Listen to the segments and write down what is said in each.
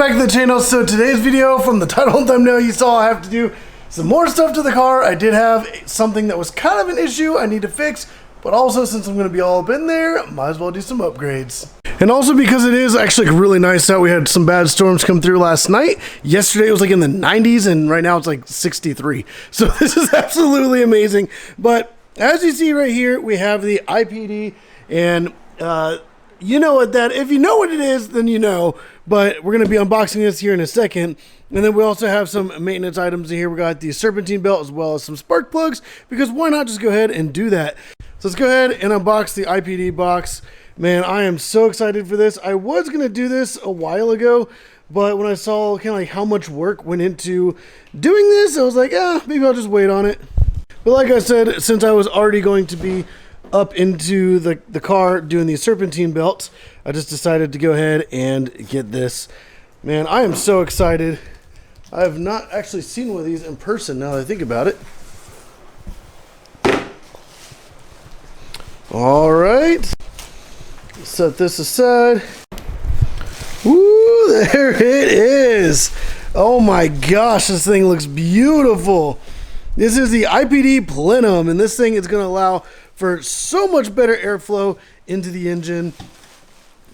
back to the channel. So today's video, from the title and thumbnail, you saw I have to do some more stuff to the car. I did have something that was kind of an issue I need to fix, but also since I'm going to be all up in there, might as well do some upgrades. And also because it is actually really nice out. We had some bad storms come through last night. Yesterday it was like in the 90s and right now it's like 63. So this is absolutely amazing. But as you see right here, we have the IPD, and you know what that, if you know what it is, then you know, but we're going to be unboxing this here in a second. And then we also have some maintenance items in here. We got the Serpentine belt as well as some spark plugs, because why not just go ahead and do that? So let's go ahead and unbox the IPD box. Man, I am so excited for this. I was going to do this a while ago, but when I saw kind of like how much work went into doing this, I was like, maybe I'll just wait on it. But like I said, since I was already going to be up into the car doing these Serpentine belts, I just decided to go ahead and get this. Man, I am so excited. I have not actually seen one of these in person now that I think about it. All right, set this aside. Woo, there it is. Oh my gosh, this thing looks beautiful. This is the IPD plenum, and this thing is going to allow for so much better airflow into the engine.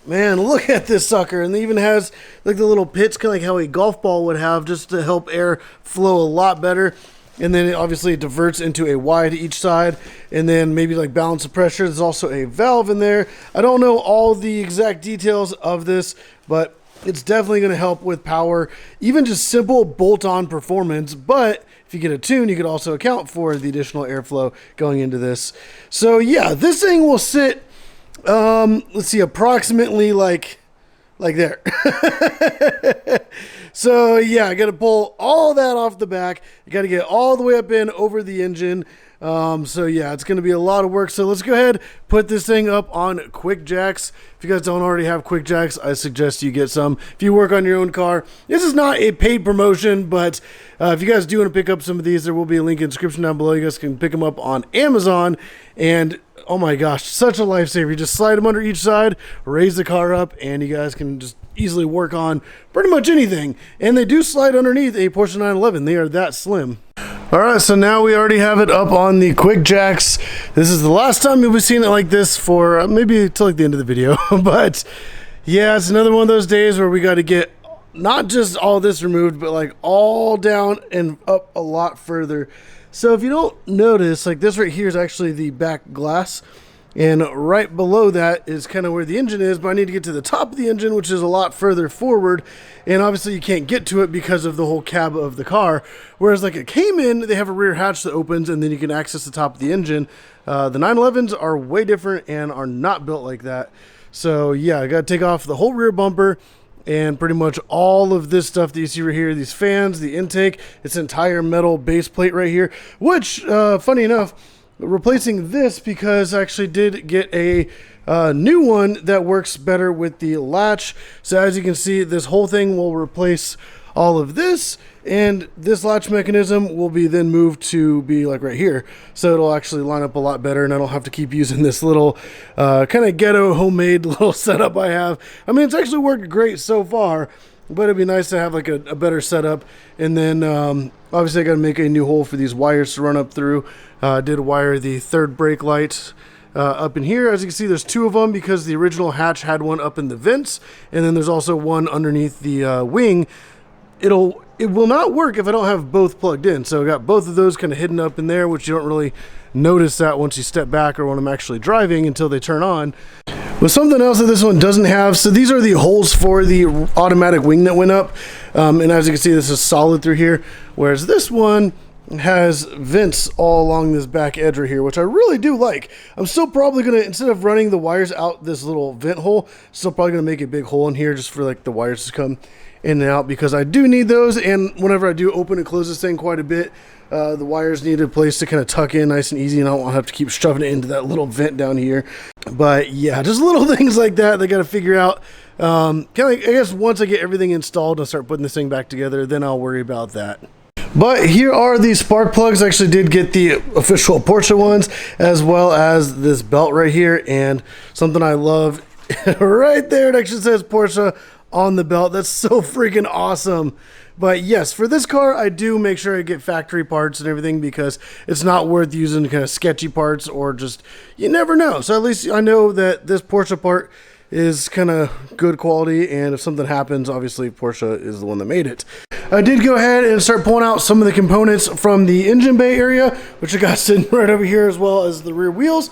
Man, look at this sucker. And it even has like the little pits, kind of like how a golf ball would have, just to help air flow a lot better. And then it diverts into a Y to each side, and then maybe like balance the pressure. There's also a valve in there. I don't know all the exact details of this, but it's definitely going to help with power, even just simple bolt-on performance. But if you get a tune, you could also account for the additional airflow going into this. So yeah, this thing will sit, let's see, approximately like there. So yeah, I got to pull all that off the back. You got to get all the way up in over the engine. So yeah, it's going to be a lot of work. So let's go ahead, put this thing up on QuickJacks. If you guys don't already have QuickJacks, I suggest you get some. If you work on your own car, this is not a paid promotion, but if you guys do want to pick up some of these, there will be a link in the description down below. You guys can pick them up on Amazon, and oh my gosh, such a lifesaver. You just slide them under each side, raise the car up, and you guys can just easily work on pretty much anything. And they do slide underneath a Porsche 911. They are that slim. All right, so now we already have it up on the QuickJacks. This is the last time you'll be seeing it like this for maybe till like the end of the video. But yeah, it's another one of those days where we got to get not just all this removed, but like all down and up a lot further. So if you don't notice, like this right here is actually the back glass, and right below that is kind of where the engine is, but I need to get to the top of the engine, which is a lot further forward, and obviously you can't get to it because of the whole cab of the car. Whereas like a Cayman, they have a rear hatch that opens and then you can access the top of the engine. The 911s are way different and are not built like that. So yeah, I got to take off the whole rear bumper and pretty much all of this stuff that you see right here, these fans, the intake, this entire metal base plate right here, which funny enough, replacing this because I actually did get a new one that works better with the latch. So as you can see, this whole thing will replace all of this, and this latch mechanism will be then moved to be like right here. So it'll actually line up a lot better, and I don't have to keep using this little kind of ghetto homemade little setup I have. I mean, it's actually worked great so far, but it'd be nice to have like a better setup. And then obviously I got to make a new hole for these wires to run up through. Did wire the third brake light up in here. As you can see, there's two of them because the original hatch had one up in the vents, and then there's also one underneath the wing. It will not work if I don't have both plugged in. So I got both of those kind of hidden up in there, which you don't really notice that once you step back or when I'm actually driving until they turn on. But something else that this one doesn't have, so these are the holes for the automatic wing that went up. And as you can see, this is solid through here, whereas this one has vents all along this back edge right here, which I really do like. I'm still probably going to, instead of running the wires out this little vent hole, still probably going to make a big hole in here just for like the wires to come in and out, because I do need those. And whenever I do open and close this thing quite a bit, the wires need a place to kind of tuck in nice and easy, and I don't want to have to keep shoving it into that little vent down here. But yeah, just little things like that they got to figure out. Kind of, I guess once I get everything installed and start putting this thing back together, then I'll worry about that. But here are the spark plugs. I actually did get the official Porsche ones, as well as this belt right here, and something I love right there, it actually says Porsche on the belt. That's so freaking awesome. But yes, for this car, I do make sure I get factory parts and everything because it's not worth using kind of sketchy parts or just, you never know. So at least I know that this Porsche part is kind of good quality, and if something happens, obviously Porsche is the one that made it. I did go ahead and start pulling out some of the components from the engine bay area, which I got sitting right over here, as well as the rear wheels.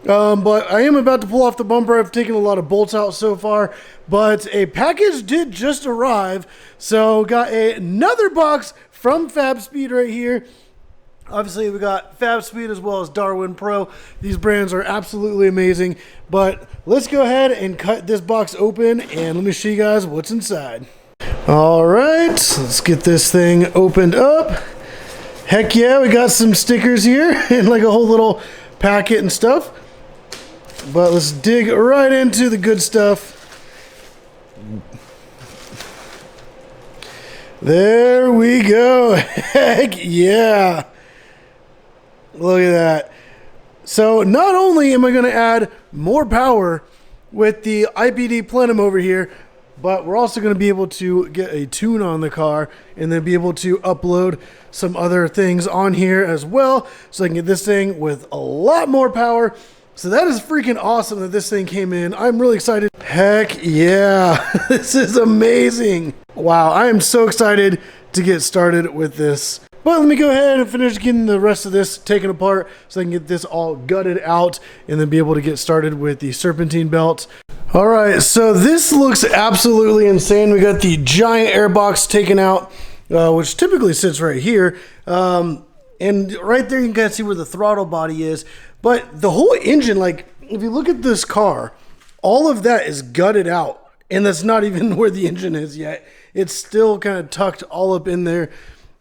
But I am about to pull off the bumper. I've taken a lot of bolts out so far, but a package did just arrive. So got another box from FabSpeed right here. Obviously, we got FabSpeed as well as Darwin Pro. These brands are absolutely amazing. But let's go ahead and cut this box open, and let me show you guys what's inside. All right, let's get this thing opened up. Heck yeah, we got some stickers here and like a whole little packet and stuff. But let's dig right into the good stuff. There we go. Heck yeah. Look at that. So not only am I going to add more power with the IPD plenum over here, but we're also going to be able to get a tune on the car and then be able to upload some other things on here as well. So I can get this thing with a lot more power. So that is freaking awesome that this thing came in. I'm really excited. Heck yeah. This is amazing. Wow. I am so excited to get started with this. But let me go ahead and finish getting the rest of this taken apart so I can get this all gutted out and then be able to get started with the Serpentine belt. All right, so this looks absolutely insane. We got the giant airbox taken out, which typically sits right here. And right there, you can kind of see where the throttle body is. But the whole engine, like, if you look at this car, all of that is gutted out. And that's not even where the engine is yet. It's still kind of tucked all up in there.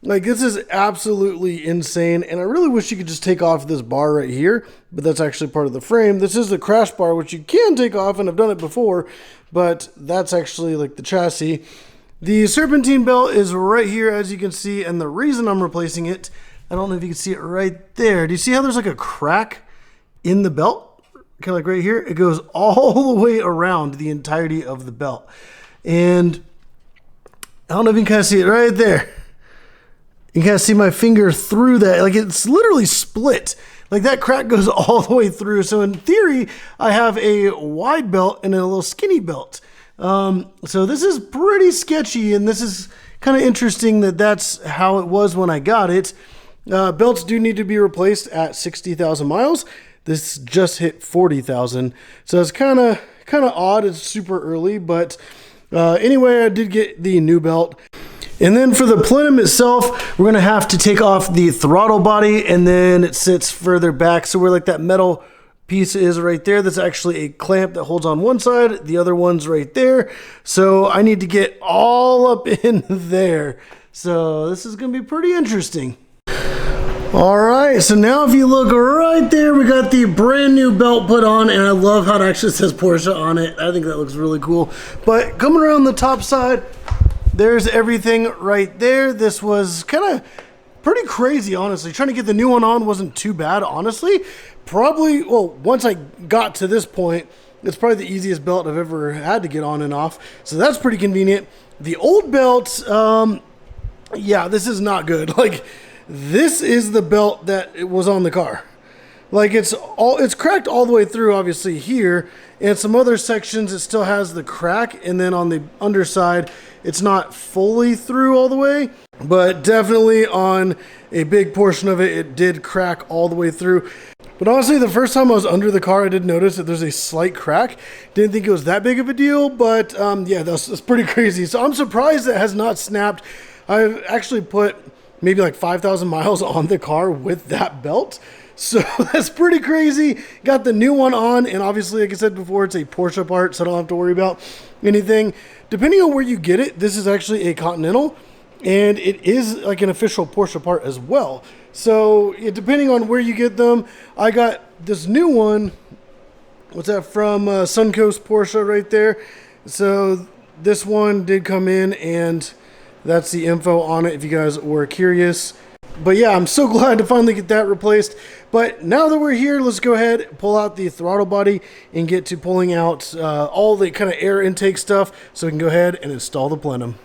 Like, this is absolutely insane. And I really wish you could just take off this bar right here. But that's actually part of the frame. This is the crash bar, which you can take off, and I've done it before. But that's actually, like, the chassis. The Serpentine belt is right here, as you can see. And the reason I'm replacing it, I don't know if you can see it right there. Do you see how there's like a crack in the belt? Kind of like right here. It goes all the way around the entirety of the belt. And I don't know if you can kind of see it right there. You can kind of see my finger through that. Like, it's literally split. Like, that crack goes all the way through. So in theory, I have a wide belt and a little skinny belt. So this is pretty sketchy, and this is kind of interesting that that's how it was when I got it. Belts do need to be replaced at 60,000 miles. This just hit 40,000. So it's kind of odd. It's super early, but anyway, I did get the new belt. And then for the plenum itself, we're going to have to take off the throttle body, and then it sits further back. So where like that metal piece is right there, that's actually a clamp that holds on one side. The other one's right there. So I need to get all up in there. So this is going to be pretty interesting. All right, so now if you look right there, we got the brand new belt put on, and I love how it actually says Porsche on it. I think that looks really cool. But coming around the top side, there's everything right there. This was kind of pretty crazy, honestly. Trying to get the new one on wasn't too bad, honestly. Probably, well, once I got to this point, it's probably the easiest belt I've ever had to get on and off. So that's pretty convenient. The old belt, yeah, this is not good. Like, this is the belt that it was on the car. Like, it's cracked all the way through, obviously, here. And some other sections, it still has the crack. And then on the underside, it's not fully through all the way. But definitely on a big portion of it, it did crack all the way through. But honestly, the first time I was under the car, I did notice that there's a slight crack. Didn't think it was that big of a deal. But yeah, that's pretty crazy. So I'm surprised it has not snapped. I've actually put maybe like 5,000 miles on the car with that belt. So that's pretty crazy. Got the new one on, and obviously, like I said before, it's a Porsche part, so I don't have to worry about anything. Depending on where you get it, this is actually a Continental, and it is like an official Porsche part as well. So depending on where you get them, I got this new one. What's that from? Suncoast Porsche right there. So this one did come in, and that's the info on it if you guys were curious. But yeah, I'm so glad to finally get that replaced. But now that we're here, let's go ahead, pull out the throttle body and get to pulling out all the kind of air intake stuff so we can go ahead and install the plenum.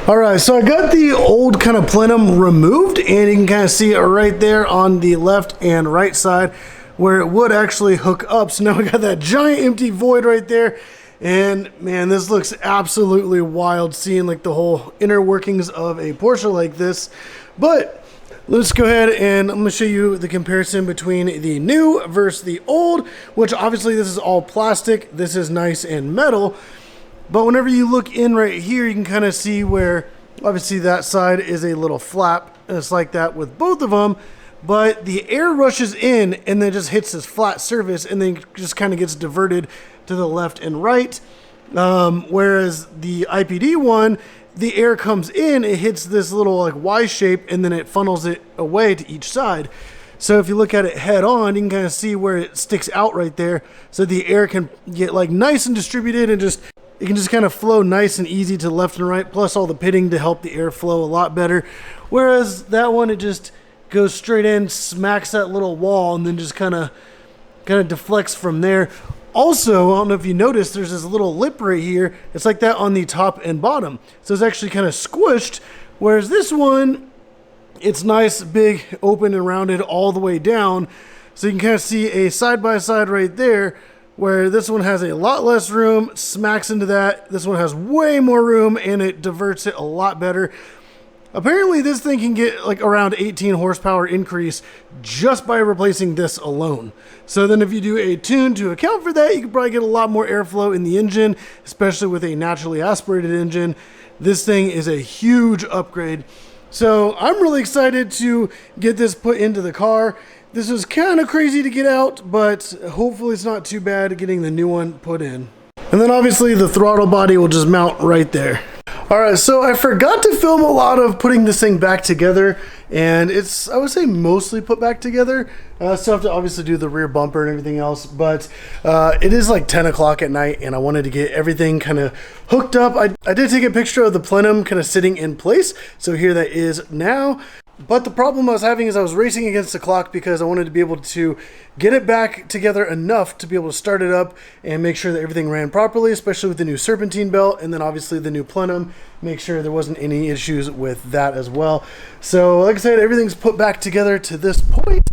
All right, so I got the old kind of plenum removed, and you can kind of see it right there on the left and right side where it would actually hook up. So now we got that giant empty void right there. And man, this looks absolutely wild, seeing like the whole inner workings of a Porsche like this. But let's go ahead and I'm going to show you the comparison between the new versus the old, which obviously this is all plastic. This is nice and metal. But whenever you look in right here, you can kind of see where obviously that side is a little flap. And it's like that with both of them. But the air rushes in and then just hits this flat surface and then just kind of gets diverted to the left and right. Whereas the IPD one, the air comes in, it hits this little like Y shape, and then it funnels it away to each side. So if you look at it head on, you can kind of see where it sticks out right there. So the air can get like nice and distributed, and just it can just kind of flow nice and easy to left and right, plus all the pitting to help the air flow a lot better. Whereas that one, it just goes straight in, smacks that little wall, and then just kind of deflects from there. Also, I don't know if you noticed, there's this little lip right here. It's like that on the top and bottom. So it's actually kind of squished, whereas this one, it's nice, big, open and rounded all the way down. So you can kind of see a side-by-side right there, where this one has a lot less room, smacks into that. This one has way more room, and it diverts it a lot better. Apparently this thing can get like around 18 horsepower increase just by replacing this alone. So then if you do a tune to account for that, you can probably get a lot more airflow in the engine, especially with a naturally aspirated engine. This thing is a huge upgrade. So I'm really excited to get this put into the car. This was kind of crazy to get out, but hopefully it's not too bad getting the new one put in. And then obviously the throttle body will just mount right there. All right, so I forgot to film a lot of putting this thing back together, and it's, I would say, mostly put back together. Still have to obviously do the rear bumper and everything else, but it is like 10 o'clock at night, and I wanted to get everything kind of hooked up. I did take a picture of the plenum kind of sitting in place, so here that is now. But the problem I was having is I was racing against the clock because I wanted to be able to get it back together enough to be able to start it up and make sure that everything ran properly, especially with the new Serpentine belt, and then obviously the new plenum, make sure there wasn't any issues with that as well. So like I said, everything's put back together to this point.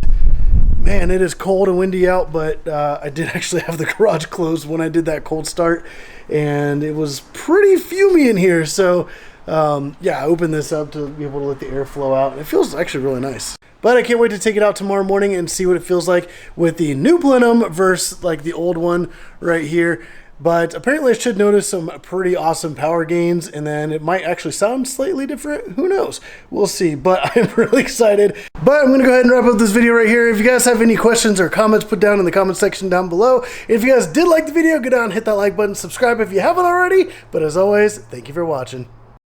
Man, it is cold and windy out, but I did actually have the garage closed when I did that cold start, and it was pretty fumey in here. So yeah, I opened this up to be able to let the air flow out. It feels actually really nice. But I can't wait to take it out tomorrow morning and see what it feels like with the new plenum versus like the old one right here. But apparently I should notice some pretty awesome power gains, and then it might actually sound slightly different. Who knows? We'll see. But I'm really excited. But I'm going to go ahead and wrap up this video right here. If you guys have any questions or comments, put down in the comment section down below. If you guys did like the video, go down and hit that like button. Subscribe if you haven't already. But as always, thank you for watching.